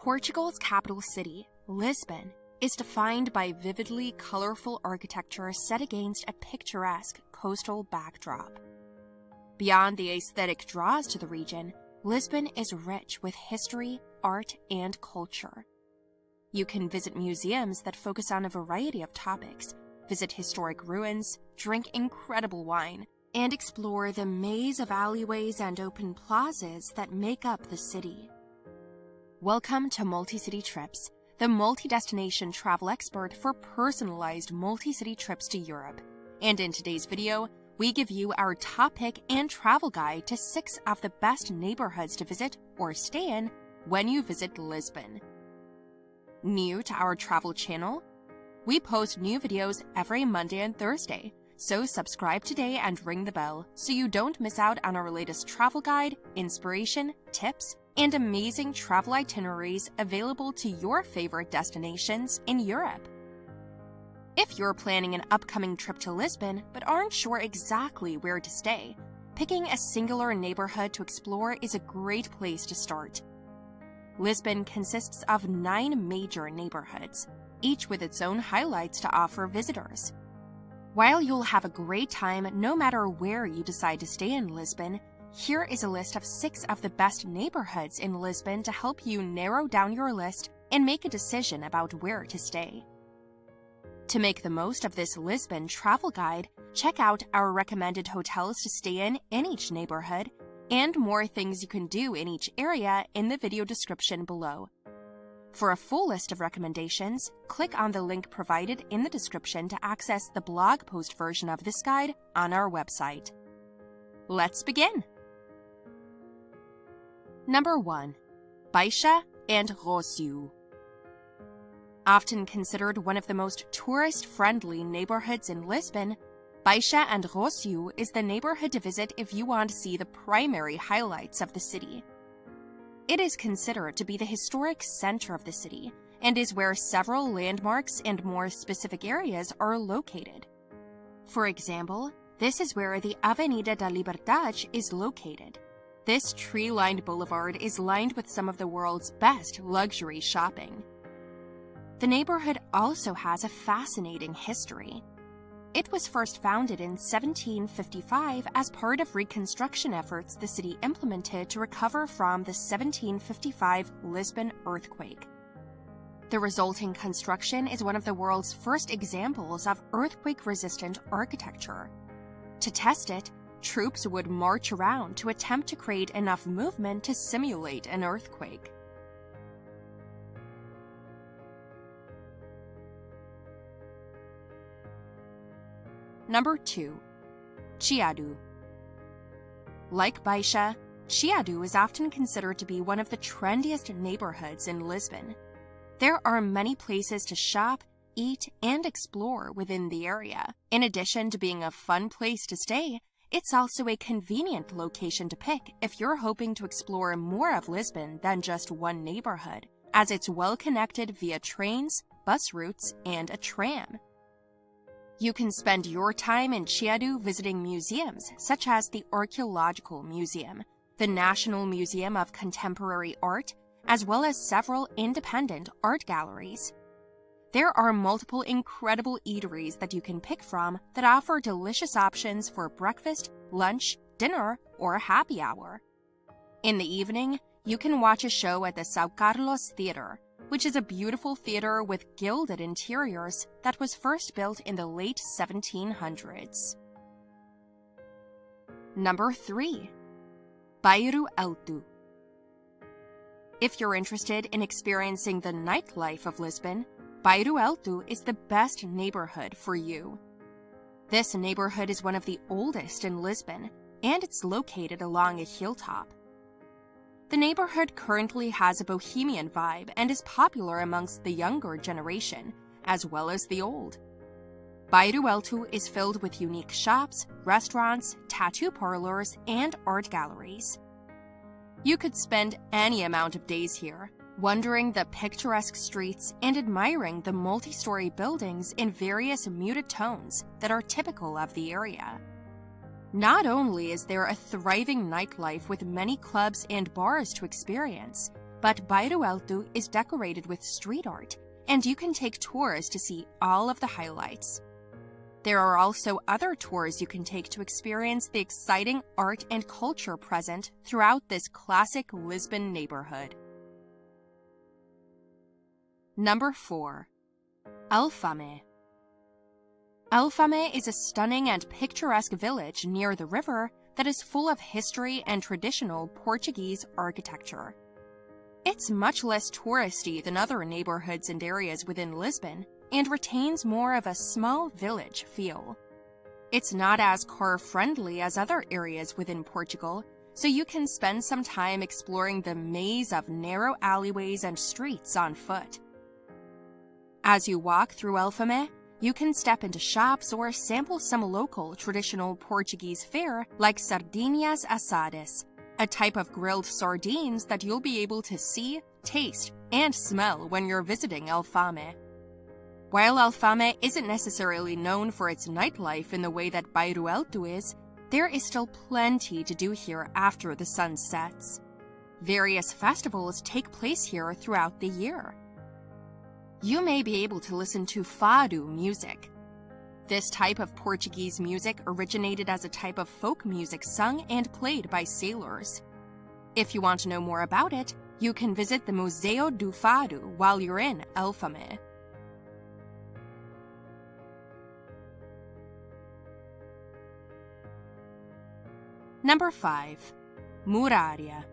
Portugal's capital city, Lisbon, is defined by vividly colorful architecture set against a picturesque coastal backdrop. Beyond the aesthetic draws to the region, Lisbon is rich with history, art, and culture. You can visit museums that focus on a variety of topics, visit historic ruins, drink incredible wine, and explore the maze of alleyways and open plazas that make up the city. Welcome to MultiCityTrips, the multi-destination travel expert for personalized multi-city trips to Europe. And in today's video, we give you our top pick and travel guide to 6 of the best neighborhoods to visit or stay in when you visit Lisbon. New to our travel channel? We post new videos every Monday and Thursday, so subscribe today and ring the bell so you don't miss out on our latest travel guide, inspiration, tips, and amazing travel itineraries available to your favorite destinations in Europe. If you're planning an upcoming trip to Lisbon but aren't sure exactly where to stay, picking a singular neighborhood to explore is a great place to start. Lisbon consists of 9 major neighborhoods, each with its own highlights to offer visitors. While you'll have a great time no matter where you decide to stay in Lisbon, here is a list of 6 of the best neighborhoods in Lisbon to help you narrow down your list and make a decision about where to stay. To make the most of this Lisbon travel guide, check out our recommended hotels to stay in each neighborhood and more things you can do in each area in the video description below. For a full list of recommendations, click on the link provided in the description to access the blog post version of this guide on our website. Let's begin! Number 1. Baixa and Rossio. Often considered one of the most tourist-friendly neighborhoods in Lisbon, Baixa and Rossio is the neighborhood to visit if you want to see the primary highlights of the city. It is considered to be the historic center of the city and is where several landmarks and more specific areas are located. For example, this is where the Avenida da Liberdade is located. This tree-lined boulevard is lined with some of the world's best luxury shopping. The neighborhood also has a fascinating history. It was first founded in 1755 as part of reconstruction efforts the city implemented to recover from the 1755 Lisbon earthquake. The resulting construction is one of the world's first examples of earthquake-resistant architecture. To test it, troops would march around to attempt to create enough movement to simulate an earthquake. Number 2. Chiado. Like Baixa, Chiado is often considered to be one of the trendiest neighborhoods in Lisbon. There are many places to shop, eat, and explore within the area. In addition to being a fun place to stay, it's also a convenient location to pick if you're hoping to explore more of Lisbon than just one neighborhood, as it's well connected via trains, bus routes, and a tram. You can spend your time in Chiado visiting museums such as the Archaeological Museum, the National Museum of Contemporary Art, as well as several independent art galleries. There are multiple incredible eateries that you can pick from that offer delicious options for breakfast, lunch, dinner, or happy hour. In the evening, you can watch a show at the São Carlos Theater, which is a beautiful theater with gilded interiors that was first built in the late 1700s. Number 3. Bairro Alto. If you're interested in experiencing the nightlife of Lisbon, Bairro Alto is the best neighborhood for you. This neighborhood is one of the oldest in Lisbon, and it's located along a hilltop. The neighborhood currently has a bohemian vibe and is popular amongst the younger generation, as well as the old. Bairro Alto is filled with unique shops, restaurants, tattoo parlors, and art galleries. You could spend any amount of days here, wandering the picturesque streets and admiring the multi-story buildings in various muted tones that are typical of the area. Not only is there a thriving nightlife with many clubs and bars to experience, but Bairro Alto is decorated with street art, and you can take tours to see all of the highlights. There are also other tours you can take to experience the exciting art and culture present throughout this classic Lisbon neighborhood. Number 4. Alfame. Alfame is a stunning and picturesque village near the river that is full of history and traditional Portuguese architecture. It's much less touristy than other neighborhoods and areas within Lisbon and retains more of a small village feel. It's not as car-friendly as other areas within Portugal, so you can spend some time exploring the maze of narrow alleyways and streets on foot. As you walk through Alfame, you can step into shops or sample some local traditional Portuguese fare like sardinhas assadas, a type of grilled sardines that you'll be able to see, taste, and smell when you're visiting Alfame. While Alfame isn't necessarily known for its nightlife in the way that Bairro Alto is, there is still plenty to do here after the sun sets. Various festivals take place here throughout the year. You may be able to listen to fado music. This type of Portuguese music originated as a type of folk music sung and played by sailors. If you want to know more about it, you can visit the Museu do Fado while you're in Alfame. Number 5. Muraria.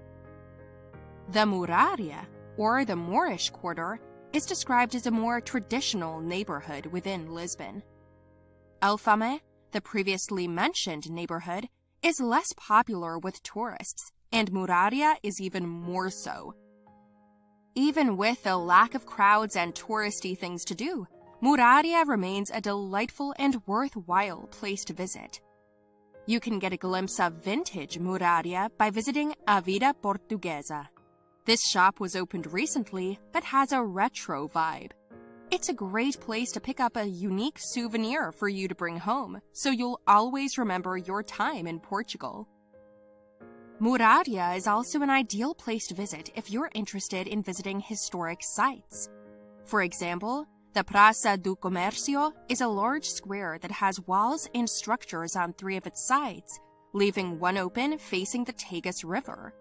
The Muraria, or the Moorish Quarter, is described as a more traditional neighborhood within Lisbon. Alfame, the previously mentioned neighborhood, is less popular with tourists, and Muraria is even more so. Even with the lack of crowds and touristy things to do, Muraria remains a delightful and worthwhile place to visit. You can get a glimpse of vintage Muraria by visiting A Vida Portuguesa. This shop was opened recently but has a retro vibe. It's a great place to pick up a unique souvenir for you to bring home, so you'll always remember your time in Portugal. Muraria is also an ideal place to visit if you're interested in visiting historic sites. For example, the Praça do Comércio is a large square that has walls and structures on 3 of its sides, leaving one open facing the Tagus River.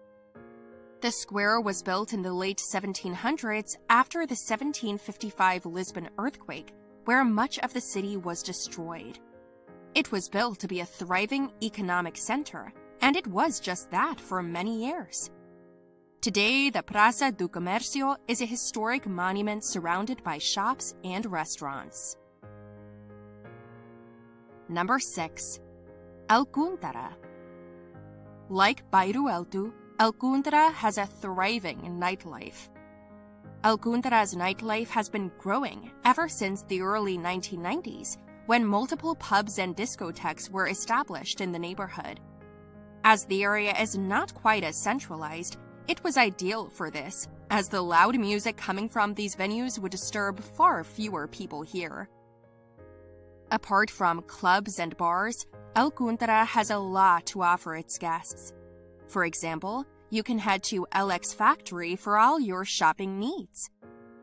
The square was built in the late 1700s after the 1755 Lisbon earthquake, where much of the city was destroyed. It was built to be a thriving economic center, and it was just that for many years. Today, the Praça do Comércio is a historic monument surrounded by shops and restaurants. Number 6. Alcântara. Like Bairro Alto, Alcântara has a thriving nightlife. Alcântara's nightlife has been growing ever since the early 1990s, when multiple pubs and discotheques were established in the neighborhood. As the area is not quite as centralized, it was ideal for this, as the loud music coming from these venues would disturb far fewer people here. Apart from clubs and bars, Alcântara has a lot to offer its guests. For example, you can head to LX Factory for all your shopping needs.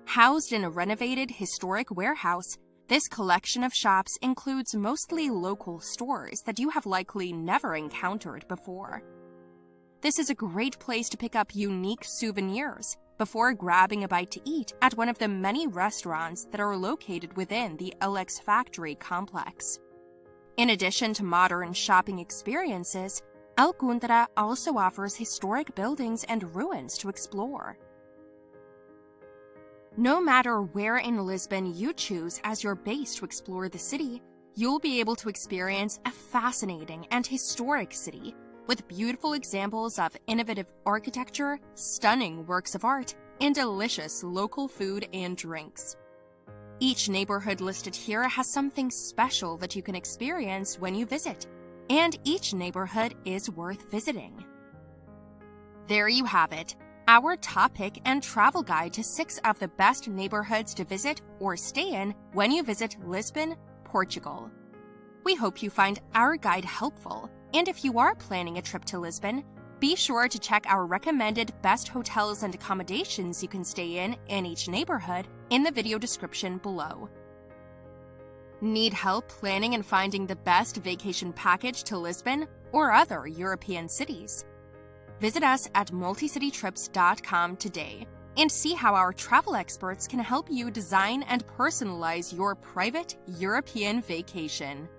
Housed in a renovated historic warehouse, this collection of shops includes mostly local stores that you have likely never encountered before. This is a great place to pick up unique souvenirs before grabbing a bite to eat at one of the many restaurants that are located within the LX Factory complex. In addition to modern shopping experiences, Alcântara also offers historic buildings and ruins to explore. No matter where in Lisbon you choose as your base to explore the city, you'll be able to experience a fascinating and historic city with beautiful examples of innovative architecture, stunning works of art, and delicious local food and drinks. Each neighborhood listed here has something special that you can experience when you visit, and each neighborhood is worth visiting. There you have it, our top pick and travel guide to 6 of the best neighborhoods to visit or stay in when you visit Lisbon, Portugal. We hope you find our guide helpful, and if you are planning a trip to Lisbon, Be sure to check our recommended best hotels and accommodations you can stay in each neighborhood in the video description below. Need help planning and finding the best vacation package to Lisbon or other European cities? Visit us at MultiCityTrips.com today and see how our travel experts can help you design and personalize your private European vacation.